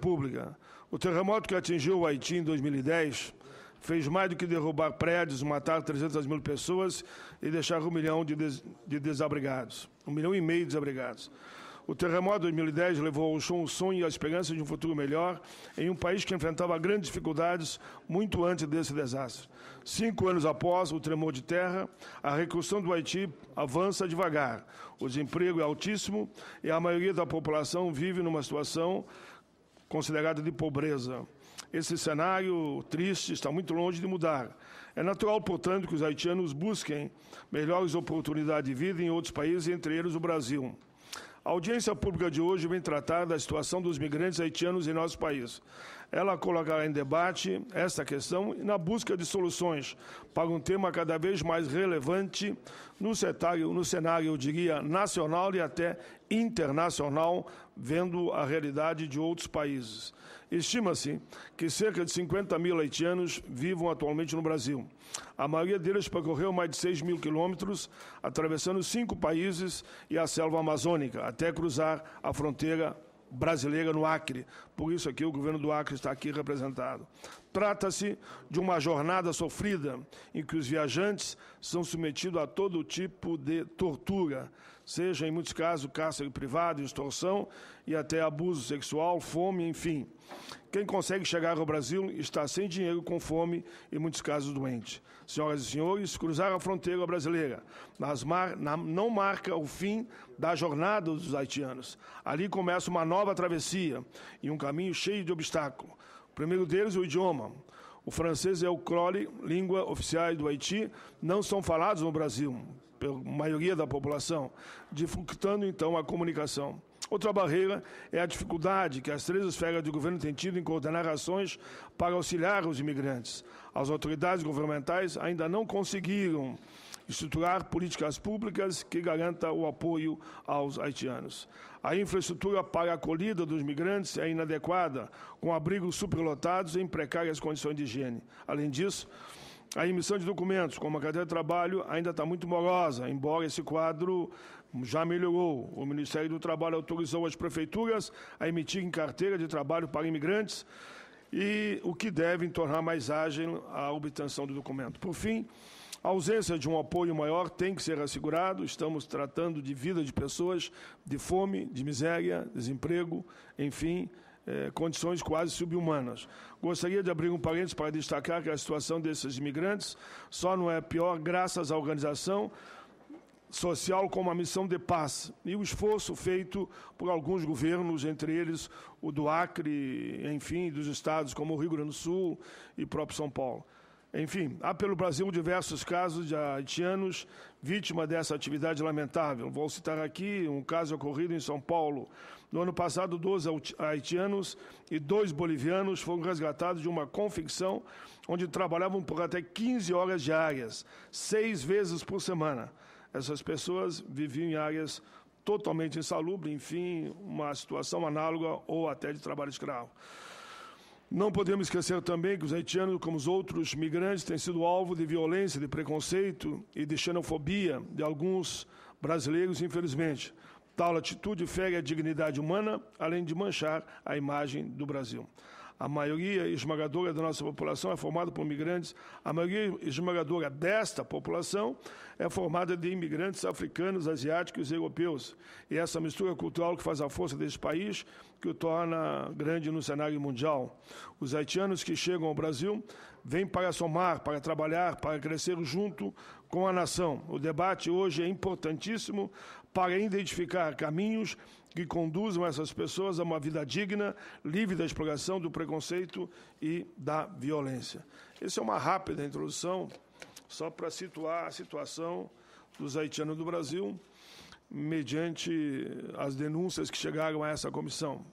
Pública. O terremoto que atingiu o Haiti em 2010 fez mais do que derrubar prédios, matar 300 mil pessoas e deixar 1 milhão de desabrigados. 1,5 milhão de desabrigados. O terremoto de 2010 levou ao chão o sonho e a esperança de um futuro melhor em um país que enfrentava grandes dificuldades muito antes desse desastre. 5 anos após o tremor de terra, a reconstrução do Haiti avança devagar. O desemprego é altíssimo e a maioria da população vive numa situação considerada de pobreza. Esse cenário triste está muito longe de mudar. É natural, portanto, que os haitianos busquem melhores oportunidades de vida em outros países, entre eles o Brasil. A audiência pública de hoje vem tratar da situação dos migrantes haitianos em nosso país. Ela colocará em debate esta questão e na busca de soluções para um tema cada vez mais relevante no cenário, eu diria, nacional e até internacional, vendo a realidade de outros países. Estima-se que cerca de 50 mil haitianos vivam atualmente no Brasil. A maioria deles percorreu mais de 6 mil quilômetros, atravessando 5 países e a selva amazônica, até cruzar a fronteira brasileira no Acre. Por isso aqui o governo do Acre está aqui representado. Trata-se de uma jornada sofrida em que os viajantes são submetidos a todo tipo de tortura, seja, em muitos casos, cárcere privado, extorsão e até abuso sexual, fome, enfim. Quem consegue chegar ao Brasil está sem dinheiro, com fome e, em muitos casos, doente. Senhoras e senhores, cruzar a fronteira brasileira não marca o fim da jornada dos haitianos. Ali começa uma nova travessia e um caminho cheio de obstáculos. O primeiro deles é o idioma. O francês e o crole, língua oficiais do Haiti, não são falados no Brasil, pela maioria da população, dificultando, então, a comunicação. Outra barreira é a dificuldade que as 3 esferas do governo têm tido em coordenar ações para auxiliar os imigrantes. As autoridades governamentais ainda não conseguiram estruturar políticas públicas que garantam o apoio aos haitianos. A infraestrutura para a acolhida dos migrantes é inadequada, com abrigos superlotados e em precárias condições de higiene. Além disso, a emissão de documentos, como a carteira de trabalho, ainda está muito morosa, embora esse quadro já melhorou. O Ministério do Trabalho autorizou as prefeituras a emitirem carteira de trabalho para imigrantes, e o que deve tornar mais ágil a obtenção do documento. Por fim, a ausência de um apoio maior tem que ser assegurado. Estamos tratando de vida de pessoas, de fome, de miséria, desemprego, enfim, condições quase subhumanas. Gostaria de abrir um parênteses para destacar que a situação desses imigrantes só não é pior graças à organização social como a missão de paz e o esforço feito por alguns governos, entre eles o do Acre, enfim, dos estados como o Rio Grande do Sul e próprio São Paulo. Enfim, há pelo Brasil diversos casos de haitianos vítimas dessa atividade lamentável. Vou citar aqui um caso ocorrido em São Paulo. No ano passado, 12 haitianos e 2 bolivianos foram resgatados de uma confecção onde trabalhavam por até 15 horas diárias, 6 vezes por semana. Essas pessoas viviam em áreas totalmente insalubres, enfim, uma situação análoga ou até de trabalho escravo. Não podemos esquecer também que os haitianos, como os outros migrantes, têm sido alvo de violência, de preconceito e de xenofobia de alguns brasileiros, infelizmente. Tal atitude fere a dignidade humana, além de manchar a imagem do Brasil. A maioria esmagadora da nossa população é formada por imigrantes. A maioria esmagadora desta população é formada de imigrantes africanos, asiáticos e europeus. E essa mistura cultural que faz a força desse país, que o torna grande no cenário mundial. Os haitianos que chegam ao Brasil vêm para somar, para trabalhar, para crescer junto com a nação. O debate hoje é importantíssimo para identificar caminhos que conduzam essas pessoas a uma vida digna, livre da exploração, do preconceito e da violência. Essa é uma rápida introdução, só para situar a situação dos haitianos do Brasil, mediante as denúncias que chegaram a essa comissão.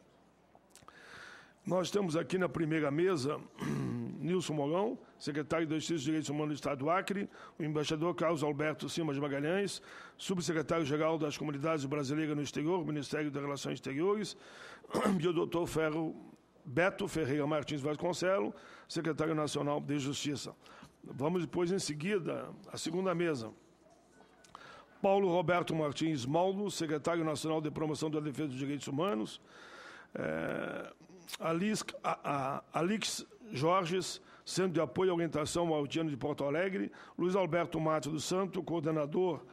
Nós temos aqui na primeira mesa Nilson Mourão, secretário da Justiça e Direitos Humanos do Estado do Acre, o embaixador Carlos Alberto Simas Magalhães, subsecretário-geral das Comunidades Brasileiras no Exterior, Ministério das Relações Exteriores, e o doutor Beto Ferreira Martins Vasconcelos, secretário nacional de Justiça. Vamos depois, em seguida, à segunda mesa. Paulo Roberto Martins Maldo, secretário nacional de Promoção da Defesa dos Direitos Humanos, Alix Jorges, Centro de Apoio e Orientação ao Haitiano de Porto Alegre, Luiz Alberto Matos do Santo, coordenador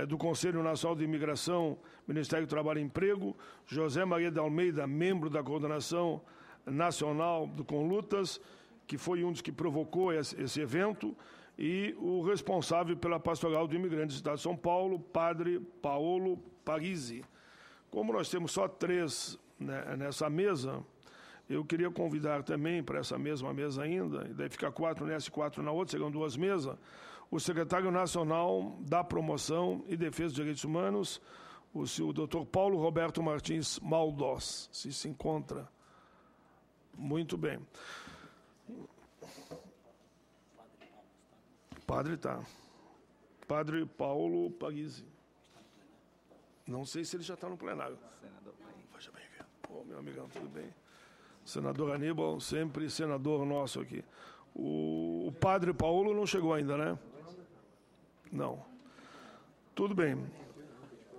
do Conselho Nacional de Imigração, Ministério do Trabalho e Emprego, José Maria de Almeida, membro da Coordenação Nacional do Conlutas, que foi um dos que provocou esse evento, e o responsável pela Pastoral do Imigrante do Estado de São Paulo, Padre Paolo Parisi. Como nós temos só 3 nessa mesa, eu queria convidar também para essa mesma mesa ainda, e daí fica 4 nessa e 4 na outra, seriam 2 mesas, o secretário nacional da Promoção e Defesa dos Direitos Humanos, o Dr. Paulo Roberto Martins Maldós, se encontra. Muito bem. Padre tá. Padre Paulo Parisi. Não sei se ele já está no plenário. Veja bem aqui. Pô, meu amigão, tudo bem? Senador Aníbal, sempre senador nosso aqui. O Padre Paulo não chegou ainda, né? Não. Tudo bem.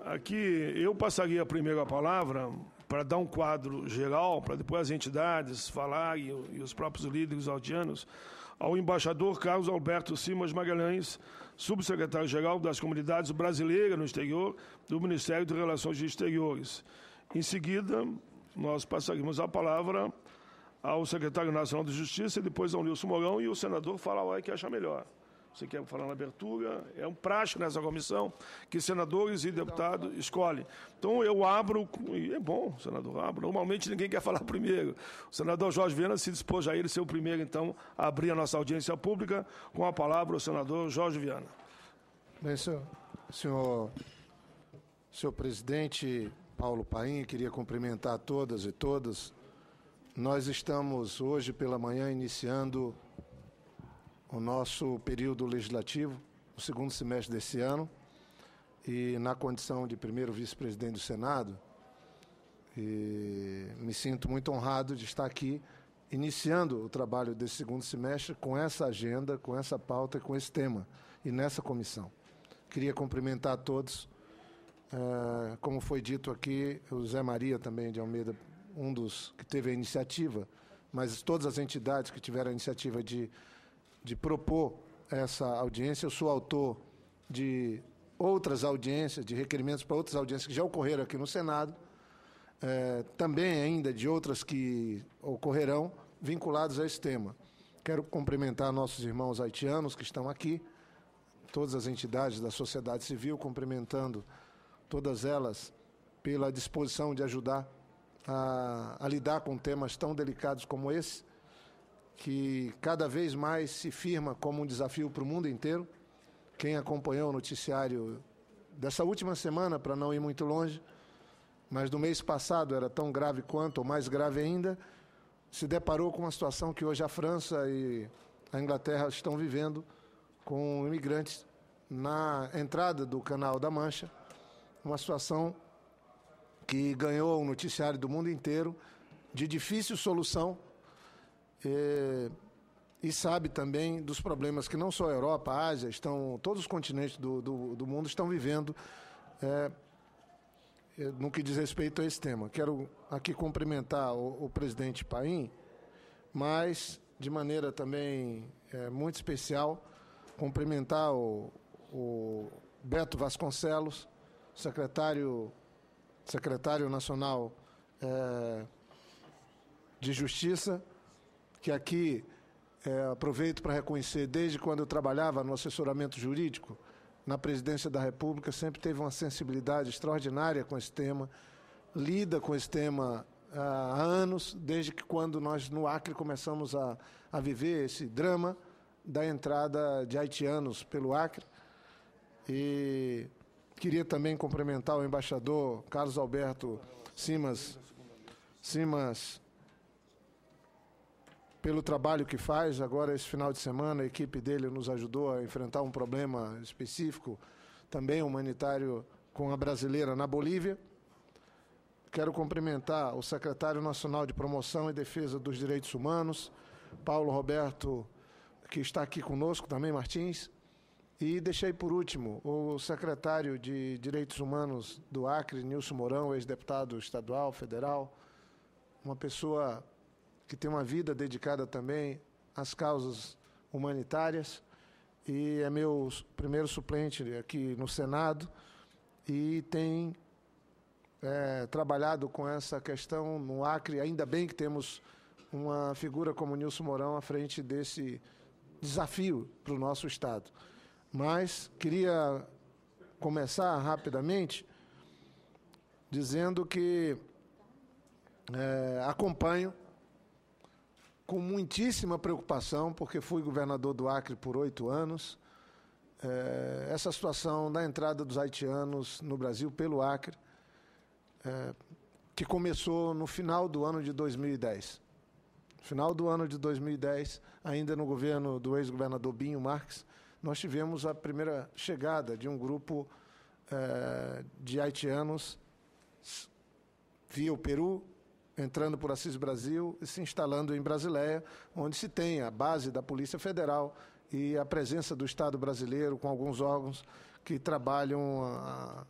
Aqui eu passaria primeiro a palavra para dar um quadro geral, para depois as entidades falarem e os próprios líderes haitianos, ao embaixador Carlos Alberto Simas Magalhães, subsecretário-geral das Comunidades Brasileiras no Exterior, do Ministério de Relações Exteriores. Em seguida, nós passaríamos a palavra ao secretário nacional de Justiça, e depois ao Nilson Mourão, e o senador fala a hora que acha melhor. Você quer falar na abertura? É um praxe nessa comissão que senadores e deputados escolhem. Então, eu abro, e é bom, senador, abro. Normalmente, ninguém quer falar primeiro. O senador Jorge Viana se dispôs a ele ser o primeiro, então, a abrir a nossa audiência pública. Com a palavra, o senador Jorge Viana. Bem, senhor presidente Paulo Paim, queria cumprimentar todas e todos. Nós estamos, hoje pela manhã, iniciando o nosso período legislativo, o segundo semestre desse ano, e na condição de primeiro vice-presidente do Senado, e me sinto muito honrado de estar aqui iniciando o trabalho desse segundo semestre com essa agenda, com essa pauta e com esse tema, e nessa comissão. Queria cumprimentar a todos, como foi dito aqui, o Zé Maria também de Almeida, um dos que teve a iniciativa, mas todas as entidades que tiveram a iniciativa de propor essa audiência. Eu sou autor de outras audiências, de requerimentos para outras audiências que já ocorreram aqui no Senado, também ainda de outras que ocorrerão vinculadas a esse tema. Quero cumprimentar nossos irmãos haitianos que estão aqui, todas as entidades da sociedade civil, cumprimentando todas elas pela disposição de ajudar a lidar com temas tão delicados como esse, que cada vez mais se firma como um desafio para o mundo inteiro. Quem acompanhou o noticiário dessa última semana, para não ir muito longe, mas do mês passado era tão grave quanto, ou mais grave ainda, se deparou com uma situação que hoje a França e a Inglaterra estão vivendo com imigrantes na entrada do Canal da Mancha, uma situação que ganhou o noticiário do mundo inteiro, de difícil solução, e sabe também dos problemas que não só a Europa, a Ásia, todos os continentes do mundo estão vivendo no que diz respeito a esse tema. Quero aqui cumprimentar o presidente Paim, mas de maneira também muito especial, cumprimentar o Beto Vasconcelos, secretário nacional de Justiça, que aqui aproveito para reconhecer, desde quando eu trabalhava no assessoramento jurídico, na presidência da República, sempre teve uma sensibilidade extraordinária com esse tema, lida com esse tema há anos, desde que quando nós no Acre começamos a viver esse drama da entrada de haitianos pelo Acre. E queria também cumprimentar o embaixador Carlos Alberto Simas pelo trabalho que faz. Agora, esse final de semana, a equipe dele nos ajudou a enfrentar um problema específico, também humanitário, com a brasileira na Bolívia. Quero cumprimentar o secretário nacional de Promoção e Defesa dos Direitos Humanos, Paulo Roberto, que está aqui conosco também, Martins. E deixei por último o secretário de Direitos Humanos do Acre, Nilson Mourão, ex-deputado estadual, federal, uma pessoa que tem uma vida dedicada também às causas humanitárias e é meu primeiro suplente aqui no Senado e tem trabalhado com essa questão no Acre. Ainda bem que temos uma figura como Nilson Mourão à frente desse desafio para o nosso Estado. Mas queria começar rapidamente dizendo que acompanho com muitíssima preocupação, porque fui governador do Acre por 8 anos, essa situação da entrada dos haitianos no Brasil pelo Acre, que começou no final do ano de 2010. No final do ano de 2010, ainda no governo do ex-governador Binho Marques, nós tivemos a primeira chegada de um grupo de haitianos via o Peru, entrando por Assis Brasil e se instalando em Brasileia, onde se tem a base da Polícia Federal e a presença do Estado brasileiro com alguns órgãos que trabalham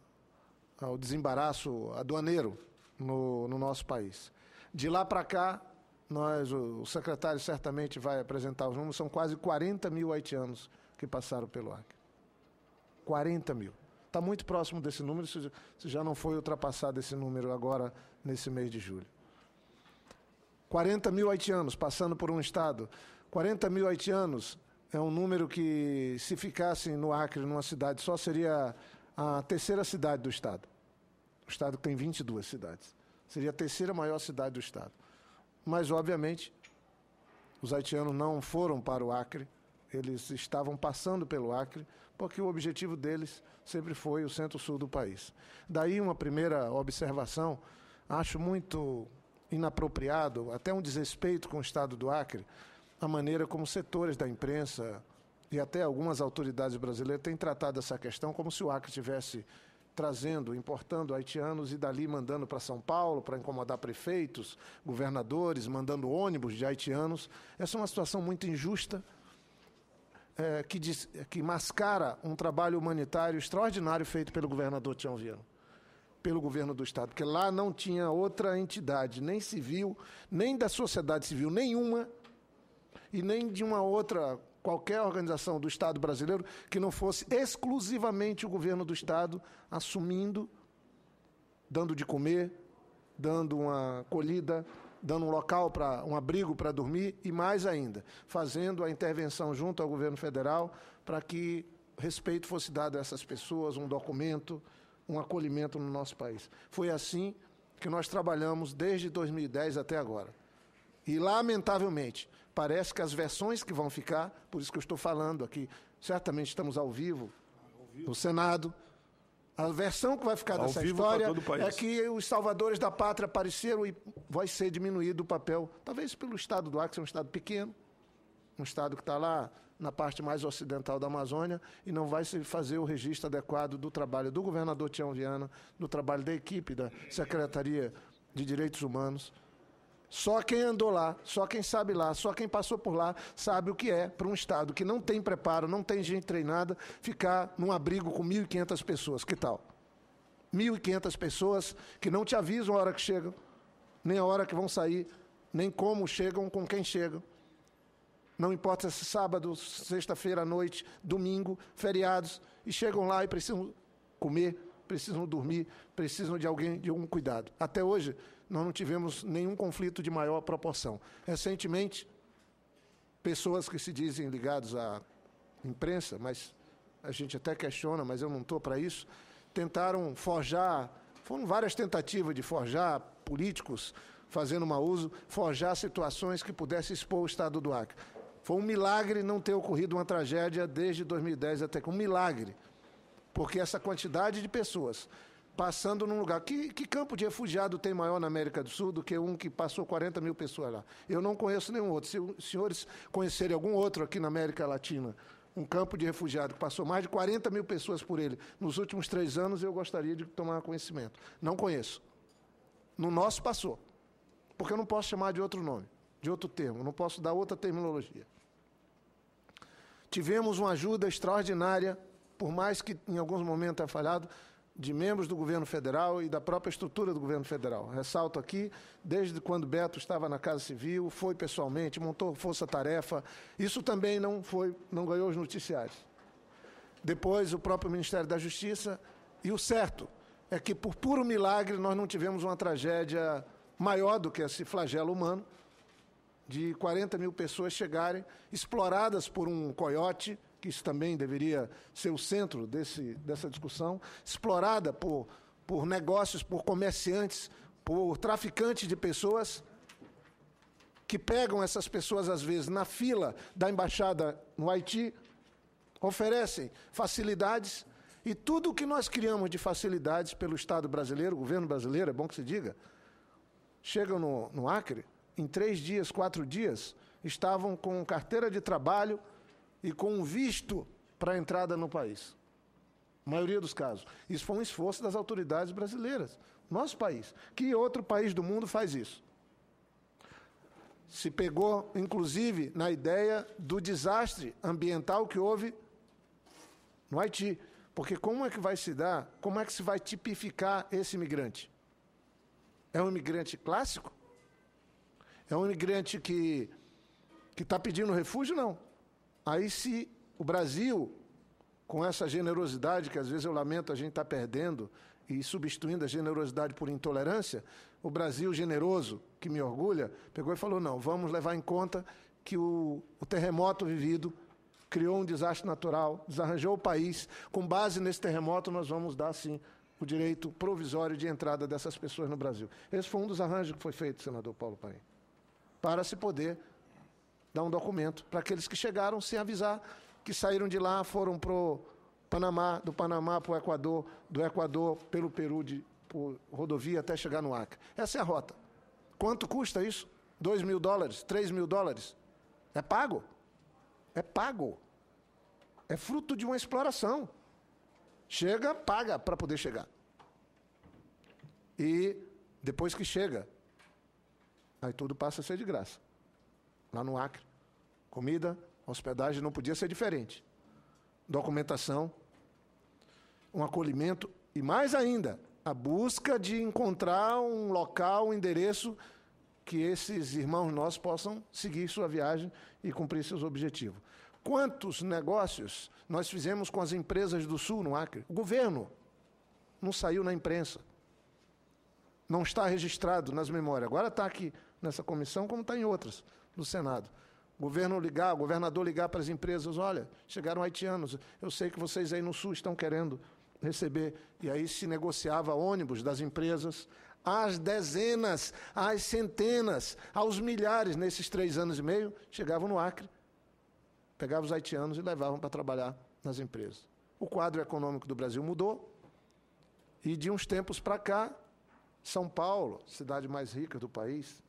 ao desembaraço aduaneiro no nosso país. De lá para cá, o secretário certamente vai apresentar os números, são quase 40 mil haitianos que passaram pelo Acre. 40 mil. Está muito próximo desse número, se já não foi ultrapassado esse número agora, nesse mês de julho. 40 mil haitianos passando por um estado. 40 mil haitianos é um número que, se ficassem no Acre, numa cidade só, seria a terceira cidade do estado. O estado tem 22 cidades. Seria a terceira maior cidade do estado. Mas, obviamente, os haitianos não foram para o Acre, eles estavam passando pelo Acre, porque o objetivo deles sempre foi o centro-sul do país. Daí uma primeira observação, acho muito inapropriado, até um desrespeito com o Estado do Acre, a maneira como setores da imprensa e até algumas autoridades brasileiras têm tratado essa questão como se o Acre estivesse importando haitianos e dali mandando para São Paulo para incomodar prefeitos, governadores, mandando ônibus de haitianos. Essa é uma situação muito injusta, que mascara um trabalho humanitário extraordinário feito pelo governador Tião Viana, pelo governo do Estado, porque lá não tinha outra entidade, nem civil, nem da sociedade civil nenhuma, e nem de uma outra, qualquer organização do Estado brasileiro, que não fosse exclusivamente o governo do Estado assumindo, dando de comer, dando uma acolhida, dando um local, um abrigo para dormir e, mais ainda, fazendo a intervenção junto ao governo federal para que respeito fosse dado a essas pessoas, um documento, um acolhimento no nosso país. Foi assim que nós trabalhamos desde 2010 até agora. E, lamentavelmente, parece que as versões que vão ficar, por isso que eu estou falando aqui, certamente estamos ao vivo no Senado, a versão que vai ficar dessa história é que os salvadores da pátria apareceram e vai ser diminuído o papel, talvez pelo Estado do Acre, um Estado pequeno, um Estado que está lá na parte mais ocidental da Amazônia, e não vai se fazer o registro adequado do trabalho do governador Tião Viana, do trabalho da equipe da Secretaria de Direitos Humanos. Só quem andou lá, só quem sabe lá, só quem passou por lá sabe o que é para um Estado que não tem preparo, não tem gente treinada, ficar num abrigo com 1.500 pessoas. Que tal? 1.500 pessoas que não te avisam a hora que chegam, nem a hora que vão sair, nem como chegam, com quem chegam. Não importa se é sábado, sexta-feira à noite, domingo, feriados, e chegam lá e precisam comer, precisam dormir, precisam de algum cuidado. Até hoje, nós não tivemos nenhum conflito de maior proporção. Recentemente, pessoas que se dizem ligados à imprensa, mas a gente até questiona, mas eu não estou para isso, tentaram forjar, foram várias tentativas de forjar políticos, fazendo mau uso, forjar situações que pudessem expor o Estado do Acre. Foi um milagre não ter ocorrido uma tragédia desde 2010 até que um milagre, porque essa quantidade de pessoas passando num lugar. Que campo de refugiado tem maior na América do Sul do que um que passou 40 mil pessoas lá? Eu não conheço nenhum outro. Se os senhores conhecerem algum outro aqui na América Latina, um campo de refugiado que passou mais de 40 mil pessoas por ele nos últimos 3 anos, eu gostaria de tomar conhecimento. Não conheço. No nosso passou. Porque eu não posso chamar de outro nome, de outro termo, não posso dar outra terminologia. Tivemos uma ajuda extraordinária, por mais que em alguns momentos tenha falhado, de membros do governo federal e da própria estrutura do governo federal. Ressalto aqui, desde quando Beto estava na Casa Civil, foi pessoalmente, montou força-tarefa. Isso também não ganhou os noticiários. Depois, o próprio Ministério da Justiça. E o certo é que, por puro milagre, nós não tivemos uma tragédia maior do que esse flagelo humano, de 40 mil pessoas chegarem, exploradas por um coiote, que isso também deveria ser o centro dessa discussão, explorada por negócios, por comerciantes, por traficantes de pessoas, que pegam essas pessoas, às vezes, na fila da embaixada no Haiti, oferecem facilidades, e tudo o que nós criamos de facilidades pelo Estado brasileiro, o governo brasileiro, é bom que se diga, chegam no Acre, em 3 dias, 4 dias, estavam com carteira de trabalho e com um visto para a entrada no país. A maioria dos casos. Isso foi um esforço das autoridades brasileiras. Nosso país. Que outro país do mundo faz isso? Se pegou, inclusive, na ideia do desastre ambiental que houve no Haiti. Porque como é que vai se dar, como é que se vai tipificar esse imigrante? É um imigrante clássico? É um imigrante que está pedindo refúgio? Não. Aí, se o Brasil, com essa generosidade, que às vezes eu lamento a gente está perdendo, e substituindo a generosidade por intolerância, o Brasil generoso, que me orgulha, pegou e falou, não, vamos levar em conta que o terremoto vivido criou um desastre natural, desarranjou o país. Com base nesse terremoto, nós vamos dar, sim, o direito provisório de entrada dessas pessoas no Brasil. Esse foi um dos arranjos que foi feito, senador Paulo Paim, para se poder dar um documento para aqueles que chegaram sem avisar, que saíram de lá, foram para o Panamá, do Panamá para o Equador, do Equador pelo Peru, por rodovia até chegar no Acre. Essa é a rota. Quanto custa isso? $2.000, $3.000? É pago? É pago. É fruto de uma exploração. Chega, paga para poder chegar. E depois que chega, aí tudo passa a ser de graça. Lá no Acre. Comida, hospedagem, não podia ser diferente. Documentação, um acolhimento e, mais ainda, a busca de encontrar um local, um endereço que esses irmãos nossos possam seguir sua viagem e cumprir seus objetivos. Quantos negócios nós fizemos com as empresas do Sul, no Acre? O governo não saiu na imprensa. Não está registrado nas memórias. Agora está aqui nessa comissão, como está em outras, no Senado. O governador ligar para as empresas, olha, chegaram haitianos, eu sei que vocês aí no Sul estão querendo receber. E aí se negociava ônibus das empresas, às dezenas, às centenas, aos milhares, nesses 3 anos e meio, chegavam no Acre, pegavam os haitianos e levavam para trabalhar nas empresas. O quadro econômico do Brasil mudou, e de uns tempos para cá, São Paulo, cidade mais rica do país,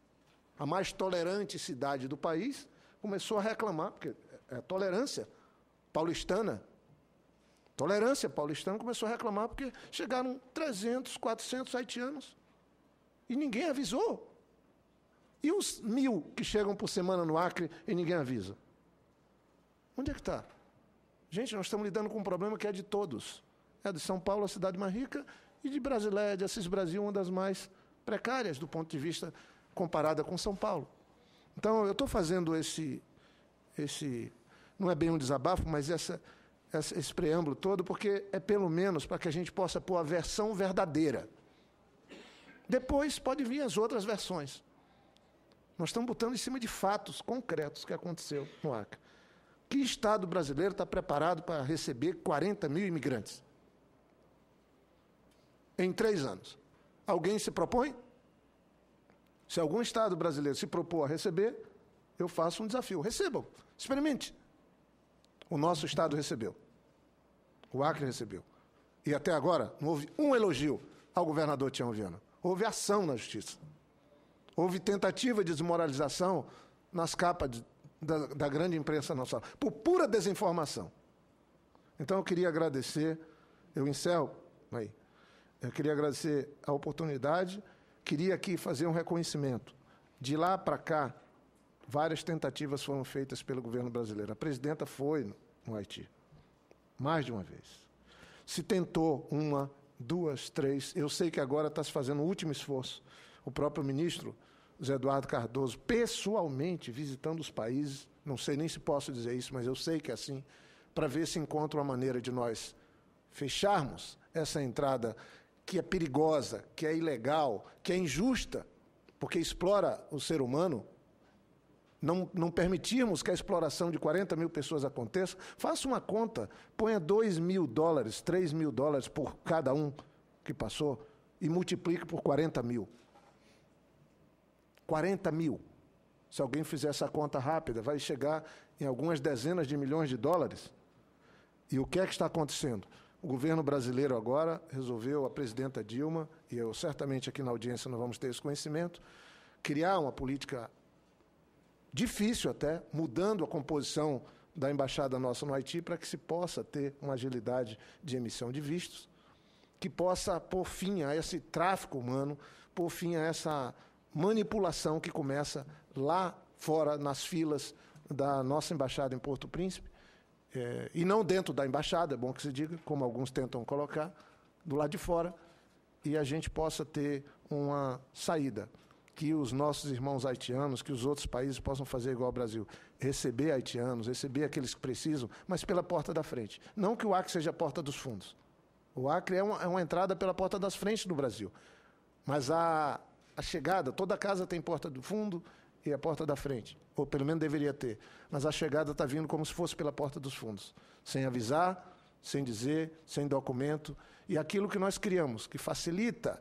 a mais tolerante cidade do país, começou a reclamar, porque é a tolerância paulistana. Tolerância paulistana começou a reclamar porque chegaram 300, 400 haitianos. E ninguém avisou. E os 1.000 que chegam por semana no Acre e ninguém avisa? Onde é que está? Gente, nós estamos lidando com um problema que é de todos. É de São Paulo, a cidade mais rica, e de Brasileia, de Assis Brasil, uma das mais precárias do ponto de vista comparada com São Paulo. Então, eu estou fazendo esse, não é bem um desabafo, mas esse preâmbulo todo, porque é pelo menos para que a gente possa pôr a versão verdadeira. Depois pode vir as outras versões. Nós estamos botando em cima de fatos concretos que aconteceu no Acre. Que Estado brasileiro está preparado para receber 40 mil imigrantes? Em 3 anos. Alguém se propõe? Se algum Estado brasileiro se propor a receber, eu faço um desafio. Recebam, experimente. O nosso Estado recebeu. O Acre recebeu. E até agora não houve um elogio ao governador Tião Viana. Houve ação na Justiça. Houve tentativa de desmoralização nas capas da grande imprensa nacional, por pura desinformação. Então eu queria agradecer, eu encerro aí. Eu queria agradecer a oportunidade. Queria aqui fazer um reconhecimento. De lá para cá, várias tentativas foram feitas pelo governo brasileiro. A presidenta foi no Haiti, mais de uma vez. Se tentou uma 2, 3. Eu sei que agora está se fazendo o último esforço. O próprio ministro, José Eduardo Cardoso, pessoalmente visitando os países, não sei nem se posso dizer isso, mas eu sei que é assim, para ver se encontra uma maneira de nós fecharmos essa entrada que é perigosa, que é ilegal, que é injusta, porque explora o ser humano. Não permitirmos que a exploração de 40 mil pessoas aconteça. Faça uma conta, ponha $2.000, $3.000 por cada um que passou e multiplique por 40 mil. 40 mil. Se alguém fizer essa conta rápida, vai chegar em algumas dezenas de milhões de dólares. E o que é que está acontecendo? O governo brasileiro agora resolveu, a presidenta Dilma, e eu certamente aqui na audiência não vamos ter esse conhecimento, criar uma política difícil até, mudando a composição da embaixada nossa no Haiti para que se possa ter uma agilidade de emissão de vistos, que possa pôr fim a esse tráfico humano, pôr fim a essa manipulação que começa lá fora, nas filas da nossa embaixada em Porto Príncipe, e não dentro da embaixada, é bom que se diga, como alguns tentam colocar, do lado de fora, e a gente possa ter uma saída, que os nossos irmãos haitianos, que os outros países possam fazer igual ao Brasil, receber haitianos, receber aqueles que precisam, mas pela porta da frente. Não que o Acre seja a porta dos fundos. O Acre é uma entrada pela porta das frentes do Brasil, mas a chegada, toda casa tem porta do fundo e a porta da frente, ou pelo menos deveria ter, mas a chegada está vindo como se fosse pela porta dos fundos, sem avisar, sem dizer, sem documento, e aquilo que nós criamos, que facilita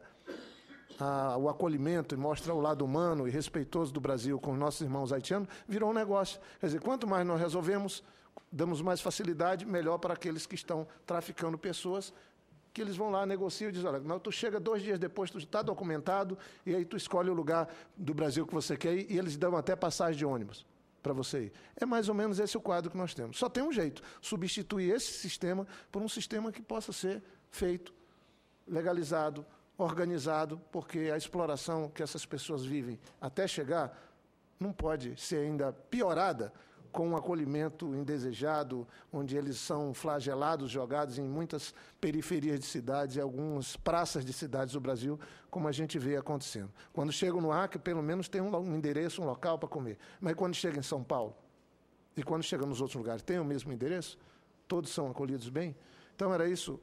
o acolhimento e mostra o lado humano e respeitoso do Brasil com os nossos irmãos haitianos, virou um negócio. Quer dizer, quanto mais nós resolvemos, damos mais facilidade, melhor para aqueles que estão traficando pessoas, que eles vão lá, negociam e dizem, olha, não, tu chega 2 dias depois, tu está documentado, e aí tu escolhe o lugar do Brasil que você quer ir, e eles dão até passagem de ônibus para você ir. É mais ou menos esse o quadro que nós temos. Só tem um jeito, substituir esse sistema por um sistema que possa ser feito, legalizado, organizado, porque a exploração que essas pessoas vivem até chegar não pode ser ainda piorada com um acolhimento indesejado, onde eles são flagelados, jogados em muitas periferias de cidades e algumas praças de cidades do Brasil, como a gente vê acontecendo. Quando chegam no Acre, pelo menos tem um endereço, um local para comer. Mas quando chegam em São Paulo e quando chegam nos outros lugares, tem o mesmo endereço? Todos são acolhidos bem? Então, era isso,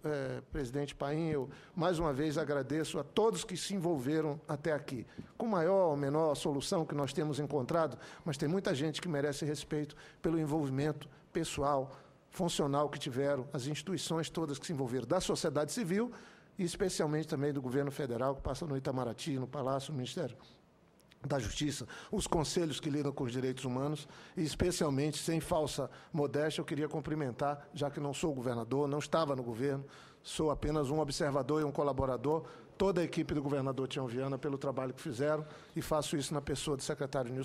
presidente Paim. Eu, mais uma vez, agradeço a todos que se envolveram até aqui. Com maior ou menor solução que nós temos encontrado, mas tem muita gente que merece respeito pelo envolvimento pessoal, funcional que tiveram, as instituições todas que se envolveram, da sociedade civil e especialmente também do governo federal, que passa no Itamaraty, no Palácio, no Ministério da Justiça, os conselhos que lidam com os direitos humanos, e especialmente, sem falsa modéstia, eu queria cumprimentar, já que não sou governador, não estava no governo, sou apenas um observador e um colaborador, toda a equipe do governador Tião Viana pelo trabalho que fizeram, e faço isso na pessoa do secretário Nilson